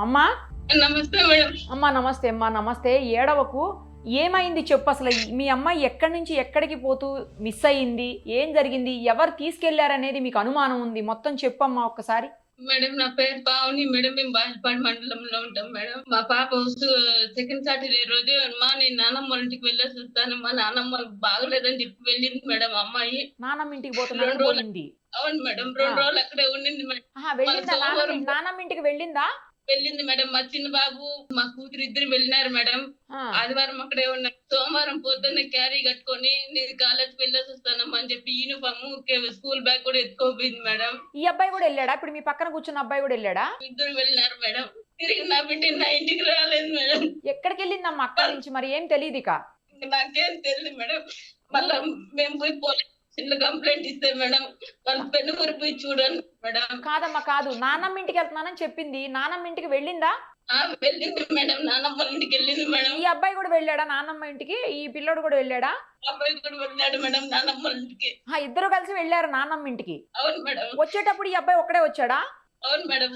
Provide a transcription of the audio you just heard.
అమ్మా నమస్తే మేడం. అమ్మా నమస్తే అమ్మా నమస్తే. ఏడవకు. ఏమైంది చెప్పు అసలు? మీ అమ్మాయి ఎక్కడి నుంచి ఎక్కడికి పోతూ మిస్ అయ్యింది? ఏం జరిగింది? ఎవరు తీసుకెళ్లారనేది మీకు అనుమానం ఉంది? మొత్తం చెప్పమ్మా ఒక్కసారి. మేడం నా పేరు పావని మేడం. మేము బాయలపాడు మండలంలో ఉంటాం మేడం. మా పాప సెకండ్ సాటర్డే రోజు నేను నానమ్మ వాళ్ళ ఇంటికి వెళ్ళేసి వస్తాను, మా నానమ్మ బాగలేదని చెప్పి వెళ్ళింది మేడం అమ్మాయి. నానమ్మ ఇంటికి పోతున్నాను 2 రోజులు. పోయింది. అవును మేడం, 2 రోజులు అక్కడే ఉండింది మేడం. వెళ్ళిందా? సోమవారం నానమ్మ ఇంటికి వెళ్ళిందా? వెళ్ళింది మేడం. మా చిన్న బాబు మా కూతురు ఇద్దరు వెళ్ళినారు మేడం. ఆదివారం అక్కడే ఉన్నారు. సోమవారం పొద్దున్న క్యారీ కట్టుకొని నేను కాలేజ్కి వెళ్ళేసి వస్తానమ్మా అని చెప్పి యూనిఫామ్ స్కూల్ బ్యాగ్ కూడా ఎత్తుకోపోయింది మేడం. ఈ అబ్బాయి కూడా వెళ్ళాడా? ఇప్పుడు మీ పక్కన కూర్చున్న అబ్బాయి కూడా వెళ్ళాడా? ఇద్దరు వెళ్ళినారు మేడం. తిరిగి నా బిడ్డ నా ఇంటికి రాలేదు మేడం. ఎక్కడికి వెళ్ళిందమ్మా అక్కడి నుంచి? మరి ఏం తెలియదు ఇక. నాకేం తెలియదు మేడం. మళ్ళా మేము పోయి పోలీస్ కంప్లైంట్ ఇస్తే మేడం వాళ్ళు పెన్నుకూరు పోయి చూడండి మేడం. కాదమ్మా కాదు, నానమ్మ ఇంటికి వెళ్తున్నానని చెప్పింది. నానమ్మ ఇంటికి వెళ్ళిందా? వెళ్ళింది మేడం, నానమ్మ వాళ్ళ ఇంటికి వెళ్ళింది మేడం. ఈ అబ్బాయి కూడా వెళ్ళాడా నానమ్మ ఇంటికి? ఈ పిల్లోడు కూడా వెళ్ళాడా? అబ్బాయి కూడా వెళ్ళాడు మేడం నానమ్మ వాళ్ళ ఇంటికి. ఇద్దరు కలిసి వెళ్ళారు నానమ్మ ఇంటికి. అవును మేడం. వచ్చేటప్పుడు ఈ అబ్బాయి ఒక్కడే వచ్చాడా? అవును మేడం.